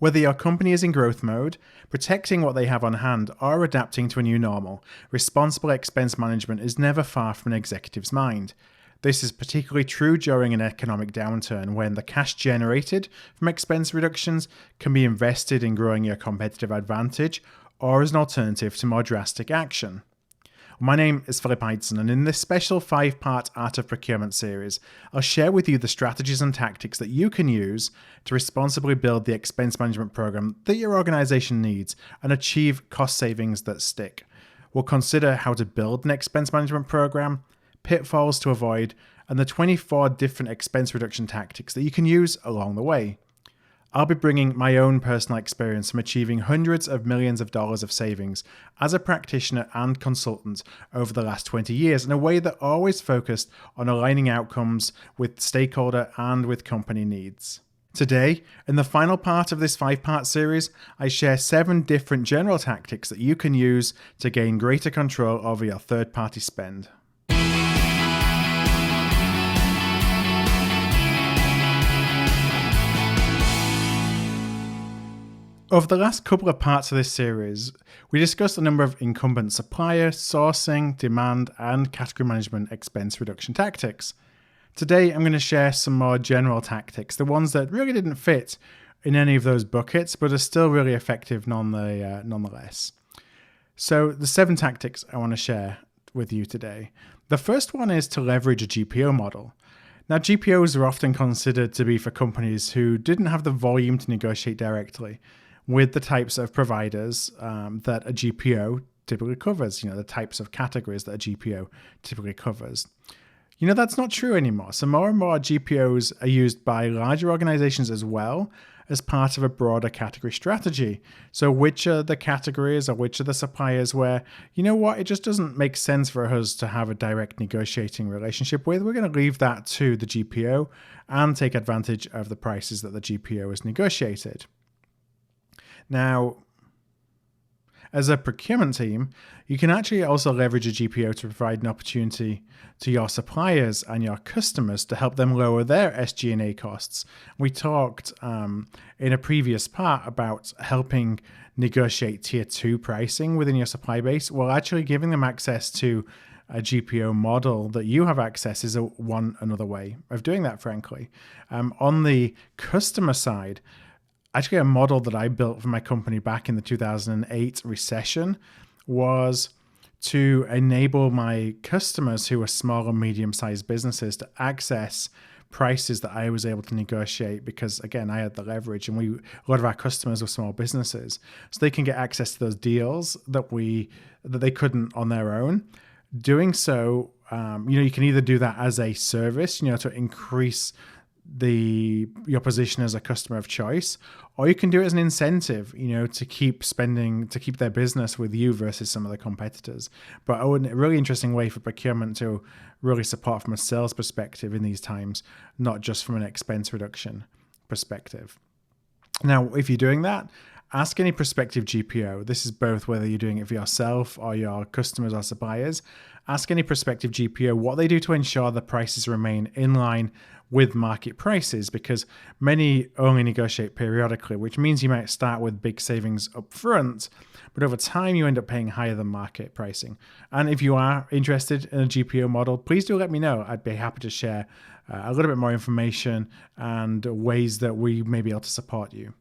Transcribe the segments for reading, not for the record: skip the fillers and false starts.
Whether your company is in growth mode, protecting what they have on hand, or adapting to a new normal, responsible expense management is never far from an executive's mind. This is particularly true during an economic downturn when the cash generated from expense reductions can be invested in growing your competitive advantage or as an alternative to more drastic action. My name is Philip Ideson, and in this special 5-part Art of Procurement series, I'll share with you the strategies and tactics that you can use to responsibly build the expense management program that your organization needs and achieve cost savings that stick. We'll consider how to build an expense management program, pitfalls to avoid, and the 24 different expense reduction tactics that you can use along the way. I'll be bringing my own personal experience from achieving hundreds of millions of dollars of savings as a practitioner and consultant over the last 20 years in a way that always focused on aligning outcomes with stakeholder and with company needs. Today, in the final part of this 5-part series, I share 7 different general tactics that you can use to gain greater control over your third-party spend. Over the last couple of parts of this series, we discussed a number of incumbent supplier, sourcing, demand, and category management expense reduction tactics. Today, I'm going to share some more general tactics, the ones that really didn't fit in any of those buckets, but are still really effective nonetheless. So the 7 tactics I want to share with you today. The first one is to leverage a GPO model. Now, GPOs are often considered to be for companies who didn't have the volume to negotiate directly with the types of providers that a GPO typically covers, the types of categories that a GPO typically covers. That's not true anymore. So more and more GPOs are used by larger organizations as well as part of a broader category strategy. So which are the categories or which are the suppliers where, it just doesn't make sense for us to have a direct negotiating relationship with. We're going to leave that to the GPO and take advantage of the prices that the GPO has negotiated. Now, as a procurement team, you can actually also leverage a GPO to provide an opportunity to your suppliers and your customers to help them lower their SG&A costs. We talked in a previous part about helping negotiate tier 2 pricing within your supply base. Well, actually giving them access to a GPO model that you have access is another way of doing that, frankly. On the customer side, actually, a model that I built for my company back in the 2008 recession was to enable my customers who are small and medium-sized businesses to access prices that I was able to negotiate because, again, I had the leverage and a lot of our customers were small businesses. So they can get access to those deals that they couldn't on their own. Doing so, you can either do that as a service, to increase your position as a customer of choice, or you can do it as an incentive, to keep their business with you versus some of the competitors. But a really interesting way for procurement to really support from a sales perspective in these times, not just from an expense reduction perspective. Now, if you're doing that, ask any prospective GPO. This is both whether you're doing it for yourself or your customers or suppliers. Ask any prospective GPO what they do to ensure the prices remain in line with market prices, because many only negotiate periodically, which means you might start with big savings up front, but over time you end up paying higher than market pricing. And if you are interested in a GPO model, please do let me know. I'd be happy to share a little bit more information and ways that we may be able to support you.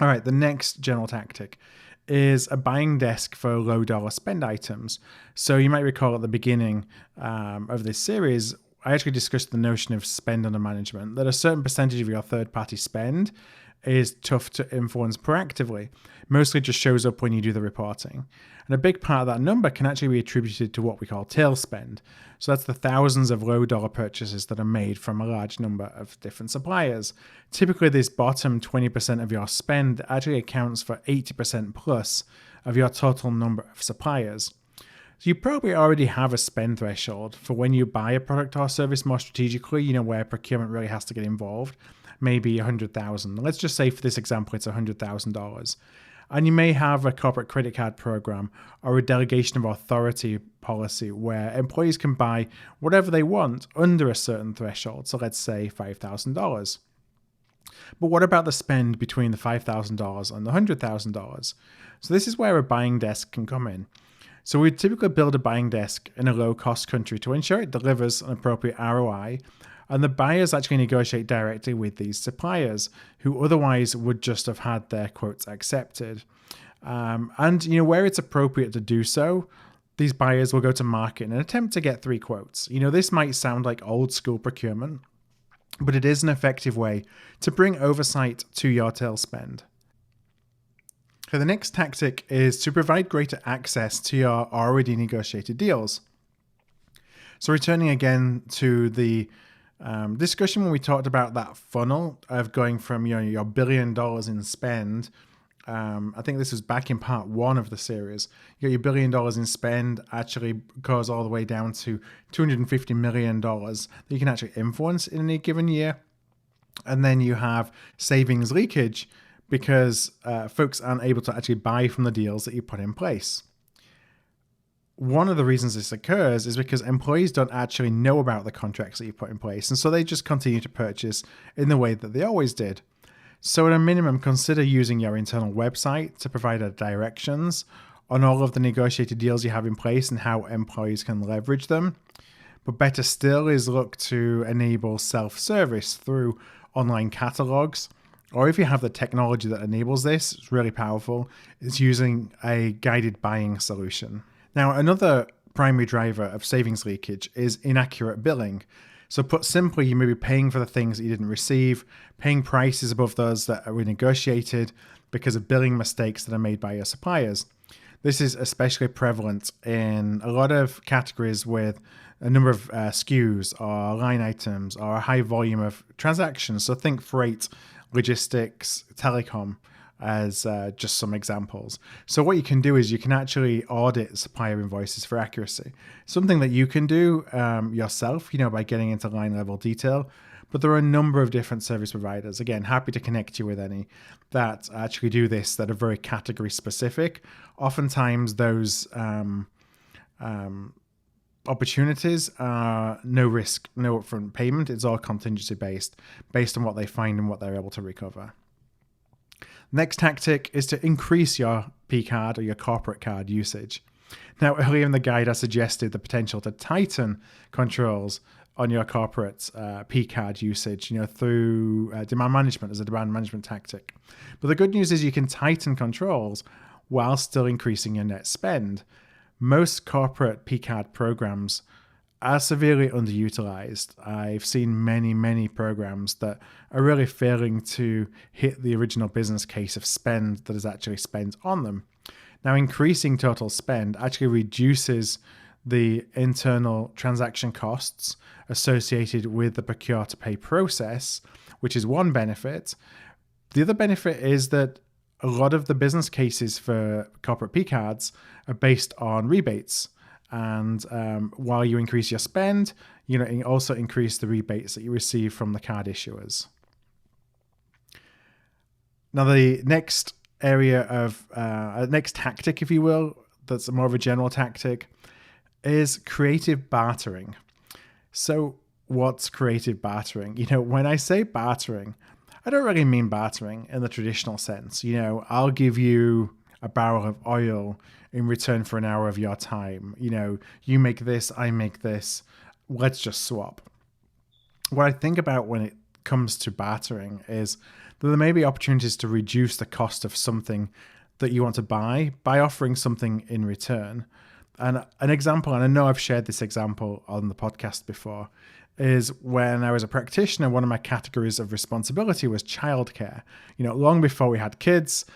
All right, the next general tactic is a buying desk for low dollar spend items. So you might recall at the beginning of this series, I actually discussed the notion of spend under management, that a certain percentage of your third-party spend is tough to influence proactively. Mostly just shows up when you do the reporting. And a big part of that number can actually be attributed to what we call tail spend. So that's the thousands of low-dollar purchases that are made from a large number of different suppliers. Typically, this bottom 20% of your spend actually accounts for 80% plus of your total number of suppliers. So you probably already have a spend threshold for when you buy a product or service more strategically, where procurement really has to get involved, maybe $100,000. Let's just say for this example, it's $100,000. And you may have a corporate credit card program or a delegation of authority policy where employees can buy whatever they want under a certain threshold. So let's say $5,000. But what about the spend between the $5,000 and the $100,000? So this is where a buying desk can come in. So we typically build a buying desk in a low-cost country to ensure it delivers an appropriate ROI, and the buyers actually negotiate directly with these suppliers who otherwise would just have had their quotes accepted. And where it's appropriate to do so, these buyers will go to market in an attempt to get 3 quotes. This might sound like old school procurement, but it is an effective way to bring oversight to your tail spend. Okay, the next tactic is to provide greater access to your already negotiated deals. So returning again to the discussion when we talked about that funnel of going from your $1 billion in spend. I think this was back in part 1 of the series. You got your $1 billion in spend actually goes all the way down to $250 million that you can actually influence in any given year. And then you have savings leakage because folks aren't able to actually buy from the deals that you put in place. One of the reasons this occurs is because employees don't actually know about the contracts that you put in place, and so they just continue to purchase in the way that they always did. So at a minimum, consider using your internal website to provide directions on all of the negotiated deals you have in place and how employees can leverage them. But better still is look to enable self-service through online catalogs, or if you have the technology that enables this, it's really powerful, it's using a guided buying solution. Now, another primary driver of savings leakage is inaccurate billing. So put simply, you may be paying for the things that you didn't receive, paying prices above those that are renegotiated because of billing mistakes that are made by your suppliers. This is especially prevalent in a lot of categories with a number of SKUs or line items or a high volume of transactions. So think freight, logistics, telecom as just some examples. So what you can do is you can actually audit supplier invoices for accuracy. Something that you can do yourself, by getting into line level detail. But there are a number of different service providers. Again, happy to connect you with any that actually do this that are very category specific. Oftentimes those opportunities are no risk, no upfront payment. It's all contingency based on what they find and what they're able to recover. Next tactic is to increase your P card or your corporate card usage. Now, earlier in the guide, I suggested the potential to tighten controls on your corporate P card usage, through demand management as a demand management tactic. But the good news is you can tighten controls while still increasing your net spend. Most corporate P card programs are severely underutilized. I've seen many programs that are really failing to hit the original business case of spend that is actually spent on them. Now, increasing total spend actually reduces the internal transaction costs associated with the procure to pay process, which is one benefit. The other benefit is that a lot of the business cases for corporate P cards are based on rebates. And while you increase your spend, you also increase the rebates that you receive from the card issuers. Now, the next area of next tactic, if you will, that's more of a general tactic, is creative bartering. So what's creative bartering? When I say bartering, I don't really mean bartering in the traditional sense. I'll give you a barrel of oil in return for an hour of your time. You make this, I make this, let's just swap. What I think about when it comes to bartering is that there may be opportunities to reduce the cost of something that you want to buy by offering something in return. And an example, and I know I've shared this example on the podcast before, is when I was a practitioner, one of my categories of responsibility was childcare. Long before we had kids,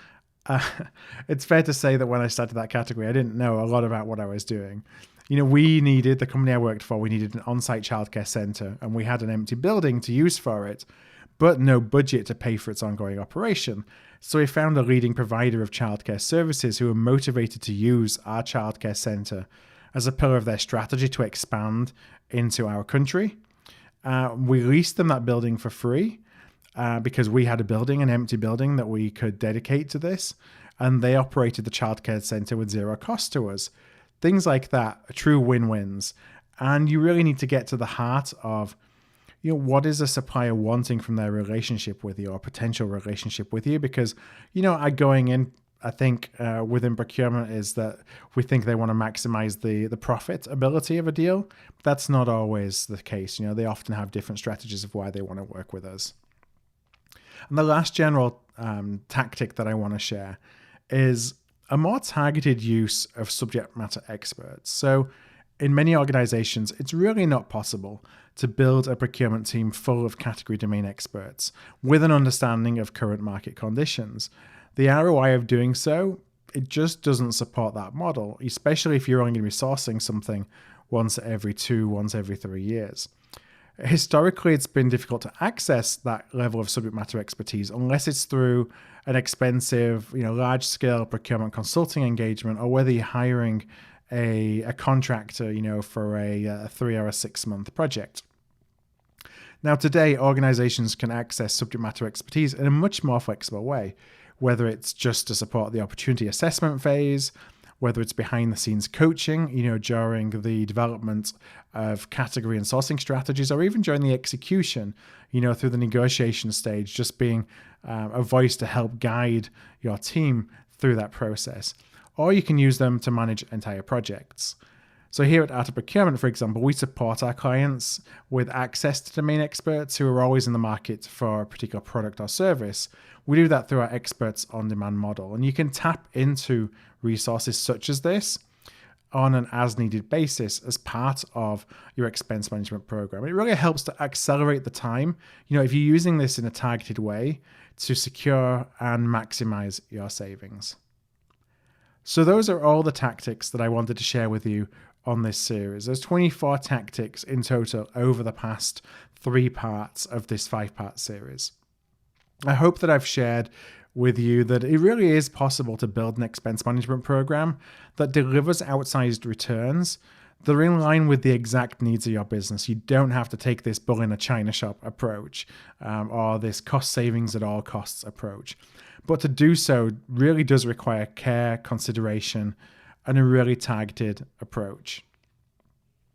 it's fair to say that when I started that category, I didn't know a lot about what I was doing. The company I worked for, we needed an on-site childcare center, and we had an empty building to use for it, but no budget to pay for its ongoing operation. So we found a leading provider of childcare services who were motivated to use our childcare center as a pillar of their strategy to expand into our country. We leased them that building for free. Because we had an empty building that we could dedicate to this, and they operated the childcare center with zero cost to us. Things like that are true win-wins, and you really need to get to the heart of, what is a supplier wanting from their relationship with you or potential relationship with you? Because, going in, I think within procurement is that we think they want to maximize the profitability of a deal. That's not always the case. They often have different strategies of why they want to work with us. And the last general tactic that I want to share is a more targeted use of subject matter experts. So in many organizations, it's really not possible to build a procurement team full of category domain experts with an understanding of current market conditions. The ROI of doing so, it just doesn't support that model, especially if you're only going to be sourcing something once every 2, once every 3 years. Historically, it's been difficult to access that level of subject matter expertise unless it's through an expensive, large-scale procurement consulting engagement, or whether you're hiring a contractor, for a 3 or a 6 month project. Now, today, organizations can access subject matter expertise in a much more flexible way, whether it's just to support the opportunity assessment phase, whether it's behind the scenes coaching, during the development of category and sourcing strategies, or even during the execution, through the negotiation stage, just being a voice to help guide your team through that process. Or you can use them to manage entire projects. So here at Art of Procurement, for example, we support our clients with access to domain experts who are always in the market for a particular product or service. We do that through our experts on demand model. And you can tap into resources such as this on an as needed basis as part of your expense management program. It really helps to accelerate the time, if you're using this in a targeted way to secure and maximize your savings. So those are all the tactics that I wanted to share with you on this series. There's 24 tactics in total over the past 3 parts of this 5-part series. I hope that I've shared with you that it really is possible to build an expense management program that delivers outsized returns that are in line with the exact needs of your business. You don't have to take this bull in a china shop approach or this cost savings at all costs approach. But to do so really does require care, consideration, and a really targeted approach.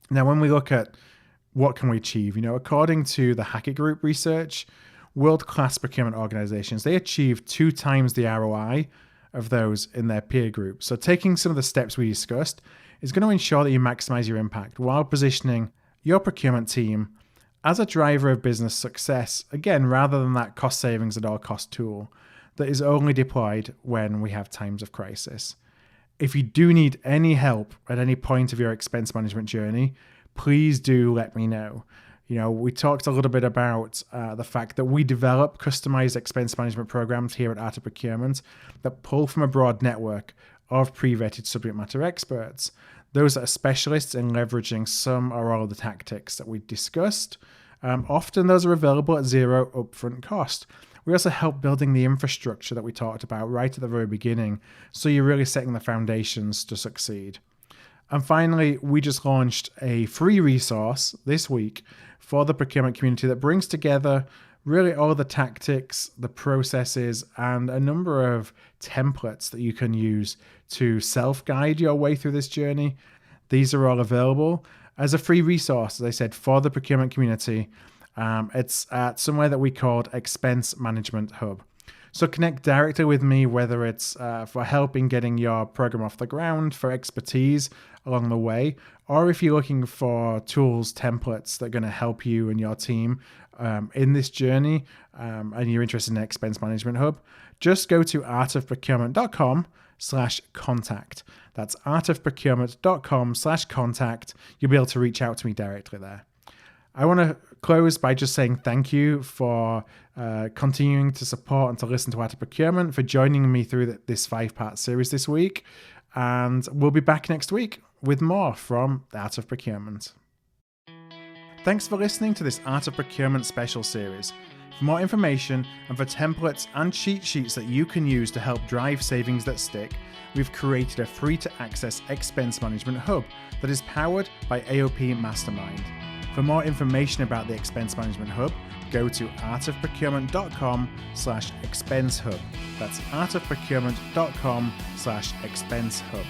Now, when we look at what can we achieve, according to the Hackett Group research, world-class procurement organizations, they achieve 2 times the ROI of those in their peer group. So taking some of the steps we discussed is going to ensure that you maximize your impact while positioning your procurement team as a driver of business success, again, rather than that cost savings at all cost tool that is only deployed when we have times of crisis. If you do need any help at any point of your expense management journey, please do let me know. We talked a little bit about the fact that we develop customized expense management programs here at Art of Procurement that pull from a broad network of pre-vetted subject matter experts. Those that are specialists in leveraging some or all of the tactics that we discussed. Often those are available at zero upfront cost. We also help building the infrastructure that we talked about right at the very beginning, so you're really setting the foundations to succeed. And finally, we just launched a free resource this week for the procurement community that brings together really all the tactics, the processes, and a number of templates that you can use to self-guide your way through this journey. These are all available as a free resource, as I said, for the procurement community. It's at somewhere that we called Expense Management Hub. So connect directly with me, whether it's for help in getting your program off the ground, for expertise along the way, or if you're looking for tools, templates that are going to help you and your team in this journey, and you're interested in Expense Management Hub, just go to artofprocurement.com/contact. That's artofprocurement.com/contact. You'll be able to reach out to me directly there. I want to close by just saying thank you for continuing to support and to listen to Art of Procurement, for joining me through this 5-part series this week. And we'll be back next week with more from the Art of Procurement. Thanks for listening to this Art of Procurement special series. For more information and for templates and cheat sheets that you can use to help drive savings that stick, we've created a free-to-access expense management hub that is powered by AOP Mastermind. For more information about the Expense Management Hub, go to artofprocurement.com/expense hub. That's artofprocurement.com/expense hub.